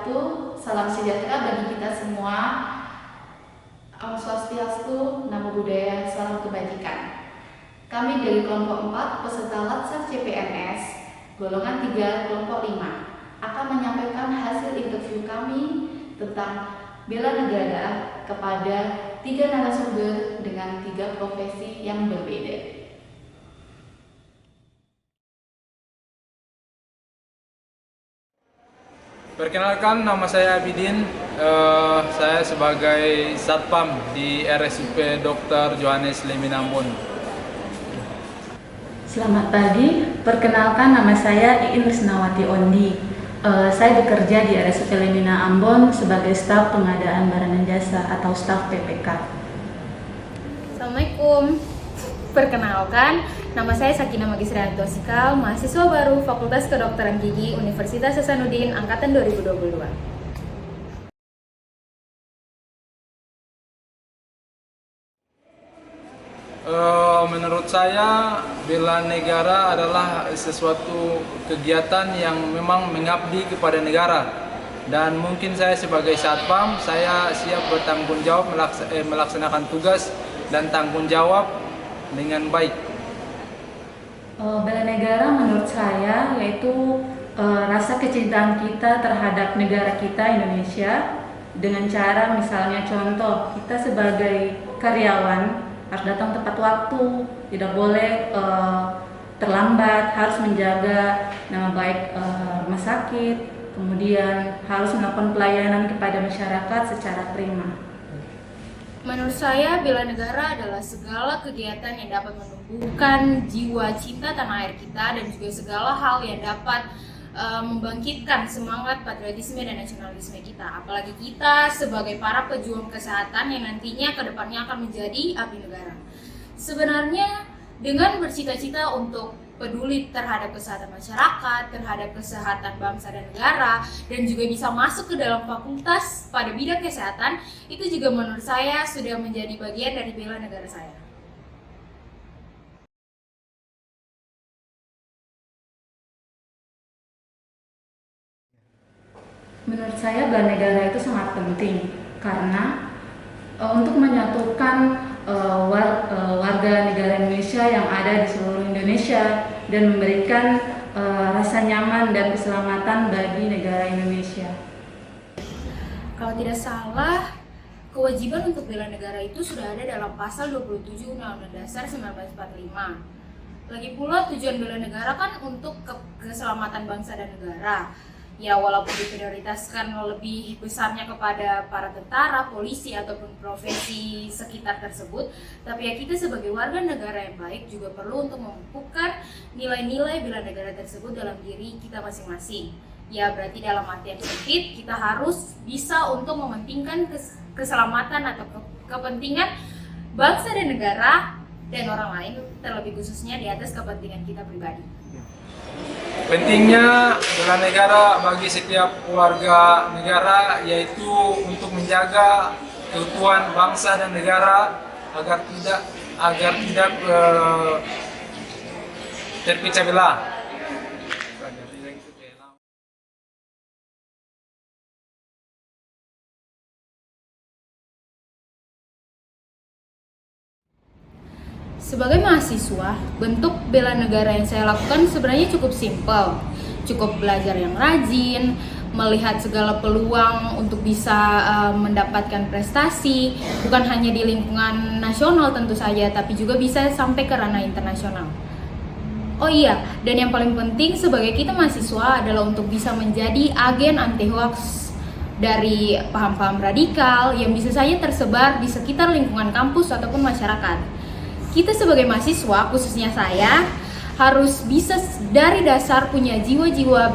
wabarakatuh. Salam sejahtera bagi kita semua. Om Swastiastu, Namo Buddhaya, salam kebajikan. Kami dari kelompok 4 peserta Latsar CPNS golongan 3 kelompok 5 akan menyampaikan hasil interview kami tentang bela negara kepada 3 narasumber dengan 3 profesi yang berbeda. Perkenalkan, nama saya Abidin. Saya sebagai Satpam di RSUP Dr. Johannes Lemina Ambon. Selamat pagi, perkenalkan nama saya Iin Risnawati Ondi. Saya bekerja di RSUP Lemina Ambon sebagai staf pengadaan barang dan jasa atau staf PPK. Assalamualaikum. Perkenalkan, nama saya Sakina Magisrianto Sikal, mahasiswa baru Fakultas Kedokteran Gigi Universitas Hasanuddin angkatan 2022. Menurut saya, bela negara adalah sesuatu kegiatan yang memang mengabdi kepada negara. Dan mungkin saya sebagai Satpam, saya siap bertanggung jawab melaksanakan tugas dan tanggung jawab dengan baik. Bela negara menurut saya yaitu rasa kecintaan kita terhadap negara kita Indonesia dengan cara misalnya contoh kita sebagai karyawan harus datang tepat waktu, tidak boleh terlambat, harus menjaga nama baik rumah sakit, kemudian harus melakukan pelayanan kepada masyarakat secara prima. Menurut saya, bela negara adalah segala kegiatan yang dapat menumbuhkan jiwa cinta tanah air kita dan juga segala hal yang dapat membangkitkan semangat patriotisme dan nasionalisme kita. Apalagi kita sebagai para pejuang kesehatan yang nantinya kedepannya akan menjadi abdi negara. Sebenarnya dengan bercita-cita untuk peduli terhadap kesehatan masyarakat, terhadap kesehatan bangsa dan negara, dan juga bisa masuk ke dalam fakultas pada bidang kesehatan, itu juga menurut saya sudah menjadi bagian dari bela negara saya. Menurut saya bela negara itu sangat penting karena untuk menyatukan warga negara Indonesia yang ada di seluruh Indonesia dan memberikan rasa nyaman dan keselamatan bagi negara Indonesia. Kalau tidak salah, kewajiban untuk bela negara itu sudah ada dalam pasal 27 Undang-Undang Dasar 1945. Lagi pula tujuan bela negara kan untuk keselamatan bangsa dan negara. Ya walaupun diprioritaskan lebih besarnya kepada para tentara, polisi ataupun profesi sekitar tersebut, tapi ya kita sebagai warga negara yang baik juga perlu untuk memupukkan nilai-nilai bela negara tersebut dalam diri kita masing-masing. Ya berarti dalam artian sempit kita harus bisa untuk mementingkan keselamatan atau kepentingan bangsa dan negara dan orang lain, terlebih khususnya di atas kepentingan kita pribadi. Pentingnya bela negara bagi setiap warga negara yaitu untuk menjaga keutuhan bangsa dan negara agar tidak terpecah belah. Sebagai mahasiswa, bentuk bela negara yang saya lakukan sebenarnya cukup simpel. Cukup belajar yang rajin, melihat segala peluang untuk bisa mendapatkan prestasi, bukan hanya di lingkungan nasional tentu saja, tapi juga bisa sampai ke ranah internasional. Oh iya, dan yang paling penting sebagai kita mahasiswa adalah untuk bisa menjadi agen anti-hoax dari paham-paham radikal yang bisa saja tersebar di sekitar lingkungan kampus ataupun masyarakat. Kita sebagai mahasiswa, khususnya saya, harus bisa dari dasar punya jiwa-jiwa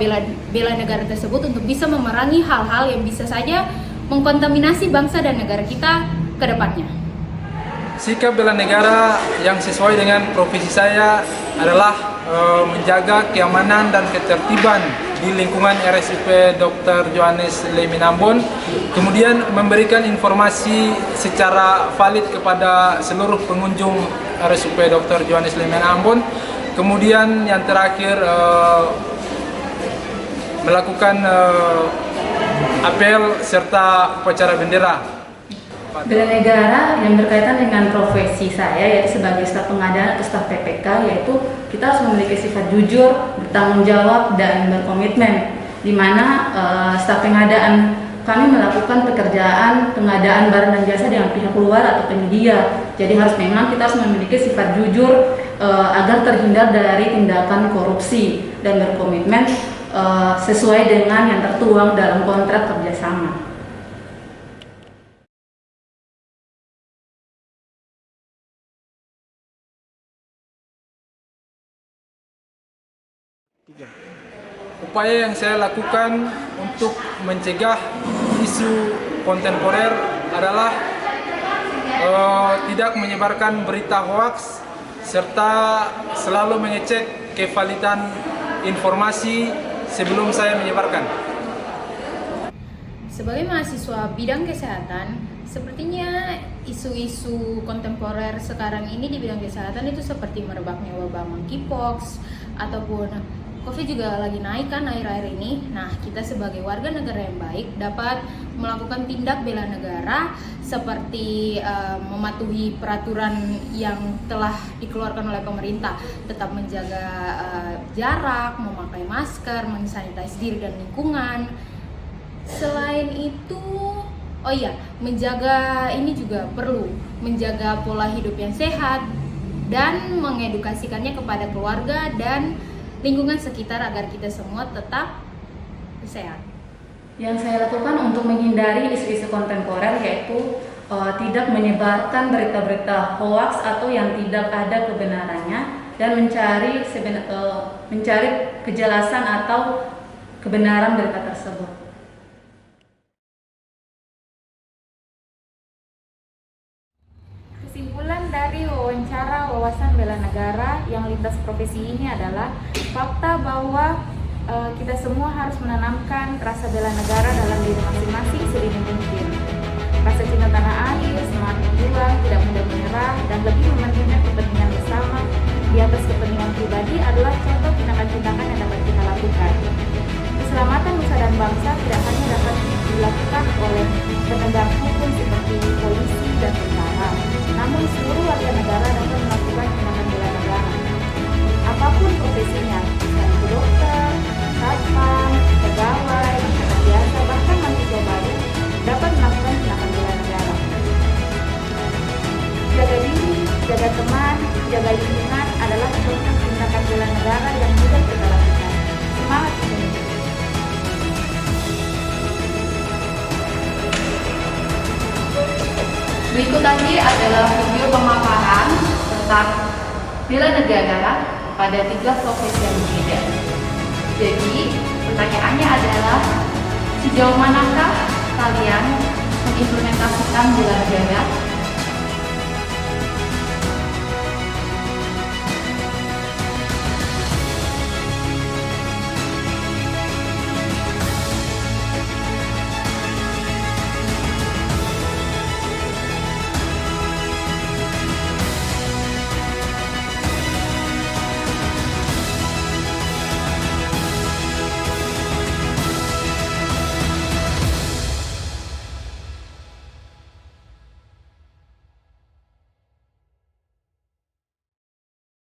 bela negara tersebut untuk bisa memerangi hal-hal yang bisa saja mengkontaminasi bangsa dan negara kita ke depannya. Sikap bela negara yang sesuai dengan profesi saya adalah menjaga keamanan dan ketertiban di lingkungan RSUP Dr. Johannes Lemina Ambon, kemudian memberikan informasi secara valid kepada seluruh pengunjung RSUP Dr. Johannes Lemina Ambon, kemudian yang terakhir melakukan apel serta upacara bendera. Bela negara yang berkaitan dengan profesi saya, yaitu sebagai staf pengadaan atau staf PPK, yaitu kita harus memiliki sifat jujur, bertanggung jawab, dan berkomitmen. Di mana staf pengadaan kami melakukan pekerjaan pengadaan barang dan jasa dengan pihak luar atau penyedia. Jadi memang kita harus memiliki sifat jujur agar terhindar dari tindakan korupsi, dan berkomitmen sesuai dengan yang tertuang dalam kontrak kerjasama. Upaya yang saya lakukan untuk mencegah isu kontemporer adalah tidak menyebarkan berita hoaks serta selalu mengecek kevalidan informasi sebelum saya menyebarkan. Sebagai mahasiswa bidang kesehatan, sepertinya isu-isu kontemporer sekarang ini di bidang kesehatan itu seperti merebaknya wabah monkeypox ataupun COVID juga lagi naik kan akhir-akhir ini. Nah, kita sebagai warga negara yang baik dapat melakukan tindak bela negara seperti mematuhi peraturan yang telah dikeluarkan oleh pemerintah, tetap menjaga jarak, memakai masker, mensanitize diri dan lingkungan. Selain itu, menjaga ini juga perlu menjaga pola hidup yang sehat dan mengedukasikannya kepada keluarga dan lingkungan sekitar agar kita semua tetap sehat. Yang saya lakukan untuk menghindari isu-isu kontemporer yaitu tidak menyebarkan berita-berita hoaks atau yang tidak ada kebenarannya, dan mencari kejelasan atau kebenaran berita tersebut. Kesimpulan dari wawancara wawasan bela negara yang lintas profesi ini adalah fakta bahwa kita semua harus menanamkan rasa bela negara dalam diri masing-masing sedini mungkin. Rasa cinta tanah air, semangat berjuang, tidak mudah menyerah, dan lebih mementingkan kepentingan bersama di atas kepentingan pribadi adalah contoh tindakan-tindakan yang dapat kita lakukan. Keselamatan nusa dan bangsa tidak hanya dapat dilakukan oleh penegak hukum seperti polisi dan tentara, namun seluruh warga negara dapat melakukan tindakan bela negara. Apapun profesinya, seperti dokter, satpam, pegawai, masyarakat biasa, bahkan mahasiswa baru dapat melakukan tindakan bela negara. Jaga diri, jaga teman, jaga lingkungan adalah contoh tindakan bela negara yang mudah kita lakukan. Semangat Indonesia! Berikut tadi adalah video pemaparan tentang bela negara pada 3 profesi yang berbeda. Jadi, pertanyaannya adalah sejauh manakah kalian mengimplementasikan bela negara